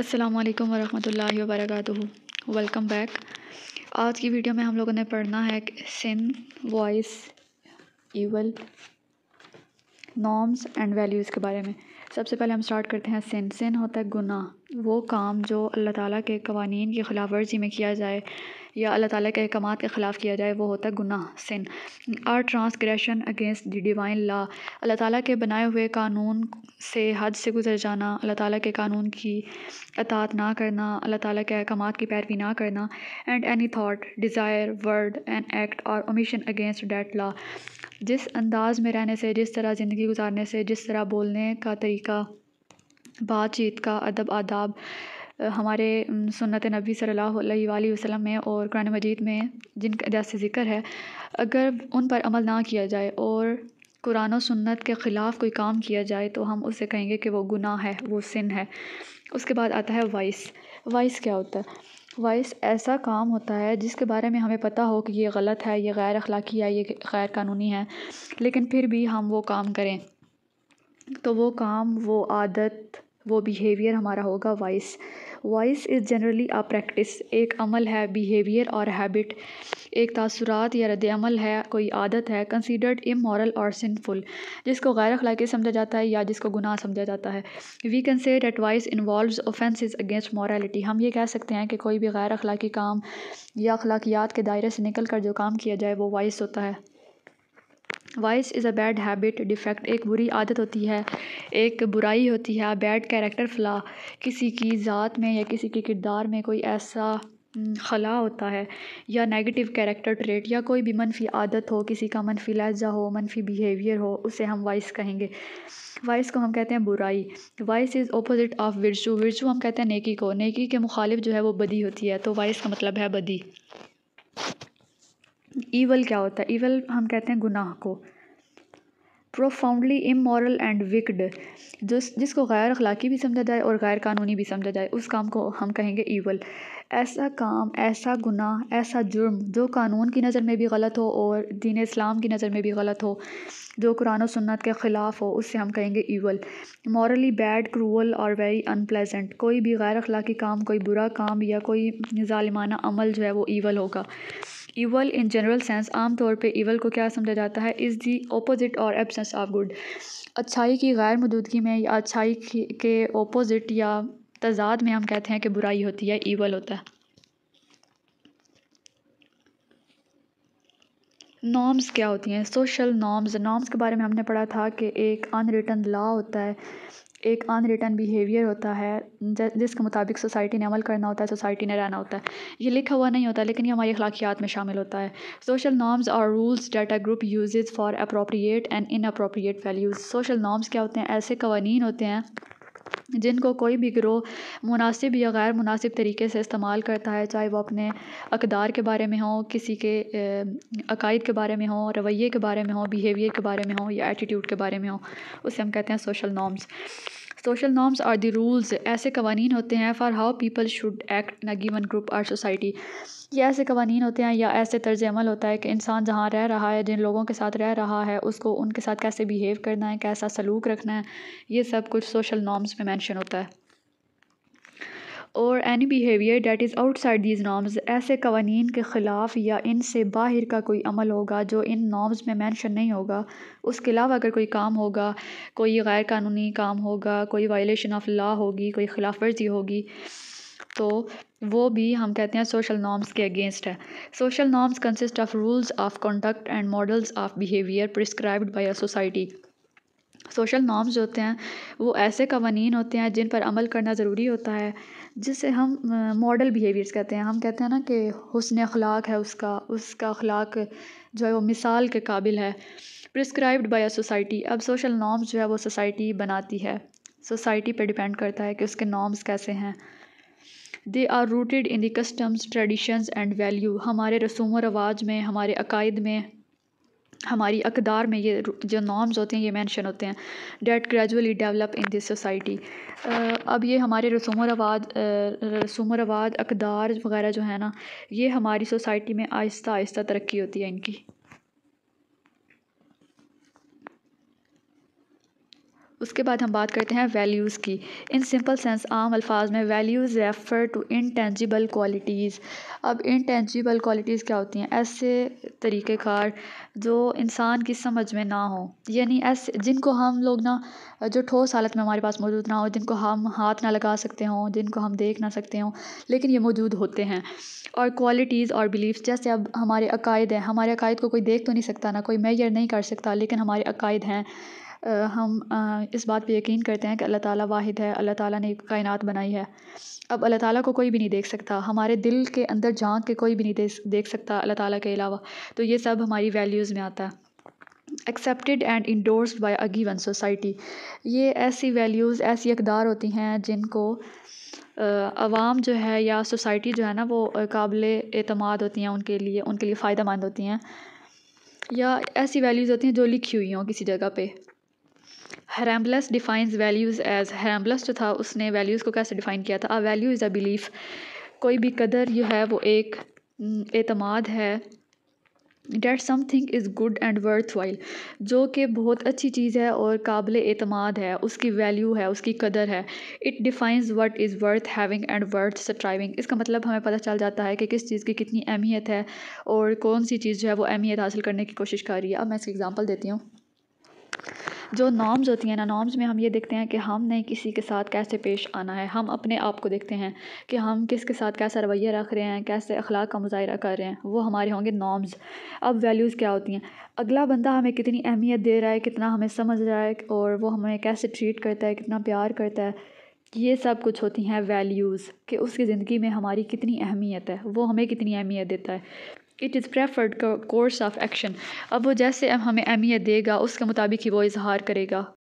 अस्सलाम वालेकुम वरहमतुल्लाहि वबरकातुहू। Welcome back. आज की वीडियो में हम लोगों ने पढ़ना है sin, vice, evil, norms and values के बारे में। सबसे पहले हम स्टार्ट करते हैं सिन। सिन होता है गुनाह, वो काम जो अल्लाह ताला के कवानीन की खिलाफ वर्जी में किया जाए या अल्लाह ताला के अहकामात के ख़िलाफ़ किया जाए, वो होता है गुनाह, sin. Or transgression against the divine law, अल्लाह ताला के बनाए हुए कानून से हद से गुजर जाना, अल्लाह ताला के कानून की अतात ना करना, अल्लाह ताला के अहकामात की पैरवी ना करना। And any thought, desire, word and act or omission against that law, जिस अंदाज में रहने से, जिस तरह ज़िंदगी गुजारने से, जिस तरह बोलने का तरीका, बातचीत का अदब आदाब हमारे सुन्नत नबी सल्लल्लाहु अलैहि वसल्लम में और कुरान मजीद में जिनका जैसे ज़िक्र है, अगर उन पर अमल ना किया जाए और कुरान और सुन्नत के ख़िलाफ़ कोई काम किया जाए तो हम उसे कहेंगे कि वो गुनाह है, वो सिन है। उसके बाद आता है वाइस। वाइस क्या होता है? वाइस ऐसा काम होता है जिसके बारे में हमें पता हो कि ये गलत है, ये गैर अखलाकी है, ये गैर कानूनी है, लेकिन फिर भी हम वो काम करें, तो वो काम, वो आदत, वो बिहेवियर हमारा होगा vice. Vice is generally a practice, एक अमल है, बिहेवियर और हैबिट, एक तासुरात या रद्द अमल है, कोई आदत है, कंसीडर्ड इमोरल और सिनफुल, जिसको गैर अखलाकी समझा जाता है या जिसको गुनाह समझा जाता है। We can say that vice involves offences against morality, हम ये कह सकते हैं कि कोई भी गैर अखलाकी काम या अखलाकियात के दायरे से निकल कर जो काम किया जाए वो वाइस होता है। Vice is a bad habit defect, एक बुरी आदत होती है, एक बुराई होती है। बैड कैरेक्टर फ्ला, किसी की ज़ात में या किसी के किरदार में कोई ऐसा खला होता है, या नेगेटिव कैरेक्टर ट्रेट, या कोई भी मनफी आदत हो, किसी का मनफी लहजा हो, मनफी बिहेवियर हो, उसे हम वाइस कहेंगे। वाइस को हम कहते हैं बुराई। वाइस इज़ ऑपोजिट ऑफ विर्चू, विर्चू हम कहते हैं नेकी को, नेकी के मुखालिफ जो है वो बदी होती है, तो वाइस का मतलब है बदी। ईवल क्या होता है? ईवल हम कहते हैं गुनाह को। प्रोफाउंडली इमोरल एंड विक्ड, जिसको गैर अखलाकी भी समझा जाए और गैर कानूनी भी समझा जाए, उस काम को हम कहेंगे ईवल। ऐसा काम, ऐसा गुनाह, ऐसा जुर्म जो कानून की नज़र में भी गलत हो और दीन इस्लाम की नज़र में भी गलत हो, जो कुरान और सुन्नत के ख़िलाफ़ हो, उससे हम कहेंगे ईवल। मॉरली बैड, क्रूअल और वेरी अनप्लेजेंट, कोई भी गैर अखलाकी काम, कोई बुरा काम या कोई ज़ालिमाना अमल जो है वो ईवल होगा। ईवल इन जनरल सेंस, आम तौर पे ईवल को क्या समझा जाता है? इज़ दी ऑपोजिट और एब्सेंस ऑफ गुड, अच्छाई की गैर मौजूदगी में या अच्छाई के ऑपोजिट या तज़ाद में हम कहते हैं कि बुराई होती है, ईवल होता है। नॉर्म्स क्या होती हैं? Social norms. नॉर्म्स के बारे में हमने पढ़ा था कि एक अनरिटन लॉ होता है, एक अनरिटन बिहेवियर होता है जिसके मुताबिक सोसाइटी ने अमल करना होता है, सोसाइटी ने रहना होता है। ये लिखा हुआ नहीं होता, लेकिन ये हमारी अखलाकियात में शामिल होता है। सोशल नॉर्म्स और rules that a group uses for appropriate and inappropriate values. Social norms क्या होते हैं? ऐसे कवानीन होते हैं जिनको कोई भी गिरोह मुनासिब या गैर मुनासिब तरीके से इस्तेमाल करता है, चाहे वो अपने अक़दार के बारे में हो, किसी के अकायद के बारे में हो, रवैये के बारे में हो, बिहेवियर के बारे में हो, या एटीट्यूड के बारे में हो, उसे हम कहते हैं social norms. Social norms are the rules, ऐसे कवानीन होते हैं for how people should act in a given group or society. ये ऐसे कवानीन होते हैं या ऐसे तर्ज अमल होता है कि इंसान जहाँ रह रहा है, जिन लोगों के साथ रह रहा है, उसको उनके साथ कैसे बिहेव करना है, कैसा सलूक रखना है, ये सब कुछ सोशल नॉर्म्स में मेंशन होता है। और any behaviour that is outside these norms, ऐसे कवानीन के ख़िलाफ़ या इनसे बाहर का कोई अमल होगा जो इन नॉर्म्स में मेंशन नहीं होगा, उसके अलावा अगर कोई काम होगा, कोई गैर कानूनी काम होगा, कोई वायलेशन ऑफ लॉ होगी, कोई खिलाफ वर्जी होगी, तो वो भी हम कहते हैं सोशल नॉर्म्स के अगेंस्ट है। Social norms consist of rules of conduct and models of behaviour prescribed bye a society. Social norms जो होते हैं वो ऐसे कवानीन होते हैं जिन पर अमल करना ज़रूरी होता है, जिसे हम मॉडल बिहेवियर्स कहते हैं। हम कहते हैं ना कि हुस्न अखलाक है उसका अखलाक जो है वो मिसाल के काबिल है। प्रिस्क्राइब्ड बाय अ सोसाइटी, अब सोशल नॉर्म्स जो है वो सोसाइटी बनाती है, सोसाइटी पे डिपेंड करता है कि उसके नॉर्म्स कैसे हैं। They are rooted in the customs, traditions and value, हमारे रसूम व रवाज में, हमारे अकायद में, हमारी अक़दार में ये जो नॉर्म्स होते हैं ये मेंशन होते हैं। That gradually develop in this society, अब ये हमारे रसूम व रवाज अक़दार वगैरह जो है ना, ये हमारी सोसाइटी में आहिस्ता आहिस्ता तरक्की होती है इनकी। उसके बाद हम बात करते हैं वैल्यूज़ की। इन सिंपल सेंस आम अल्फाज में values refer to intangible qualities. अब इनटेंजिबल क्वालिटीज़ क्या होती हैं? ऐसे तरीक़ेकार जो इंसान की समझ में ना हो, यानी ऐसे जिनको हम लोग ना जो ठोस हालत में हमारे पास मौजूद ना हो, जिनको हम हाथ ना लगा सकते हों, जिनको हम देख ना सकते हों, लेकिन ये मौजूद होते हैं। और क्वालिटीज़ और बिलीफ्स, जैसे अब हमारे अकायद हैं, हमारे अकायद को कोई देख तो नहीं सकता, ना कोई मेजर नहीं कर सकता, लेकिन हमारे अकायद हैं। हम इस बात पे यकीन करते हैं कि अल्लाह ताला वाहिद है, अल्लाह ताला ने कायनात बनाई है। अब अल्लाह ताला को कोई भी नहीं देख सकता, हमारे दिल के अंदर झांक के कोई भी नहीं देख सकता अल्लाह ताला के अलावा। तो ये सब हमारी वैल्यूज़ में आता है। Accepted and endorsed by a given society. ये ऐसी वैल्यूज़, ऐसी अक़दार होती हैं जिनको अवाम जो है या सोसाइटी जो है ना, वो काबिल एतमाद होती हैं, उनके लिए फ़ायदा मंद होती हैं, या ऐसी वैल्यूज़ होती हैं जो लिखी हुई हों किसी जगह पे। Haralambos defines values as, Haralambos जो था उसने वैल्यूज़ को कैसे डिफ़ाइन किया था? A value is a belief. कोई भी कदर जो है वो एक एतमाद है। That something is good and worthwhile, जो कि बहुत अच्छी चीज़ है और काबिल एतमाद है, उसकी वैल्यू है, उसकी कदर है। It defines what is worth having and worth striving. इसका मतलब हमें पता चल जाता है कि किस चीज़ की कितनी अहमियत है और कौन सी चीज़ जो है वो अहमियत हासिल करने की कोशिश कर रही है। अब मैं इसकी एग्ज़ाम्पल देती हूँ। जो नॉर्म्स होती हैं ना, नॉर्म्स में हम ये देखते हैं कि हमने किसी के साथ कैसे पेश आना है। हम अपने आप को देखते हैं कि हम किसके साथ कैसा रवैया रख रहे हैं, कैसे अखलाक का मुज़ाहिरा कर रहे हैं, वो हमारे होंगे नॉर्म्स। अब वैल्यूज़ क्या होती हैं? अगला बंदा हमें कितनी अहमियत दे रहा है, कितना हमें समझ रहा है और वो हमें कैसे ट्रीट करता है, कितना प्यार करता है, ये सब कुछ होती हैं वैल्यूज़, कि उसकी ज़िंदगी में हमारी कितनी अहमियत है, वो हमें कितनी अहमियत देता है। It is preferred course of action. अब वो जैसे अब हमें अहमियत देगा उसके मुताबिक ही वो इज़हार करेगा।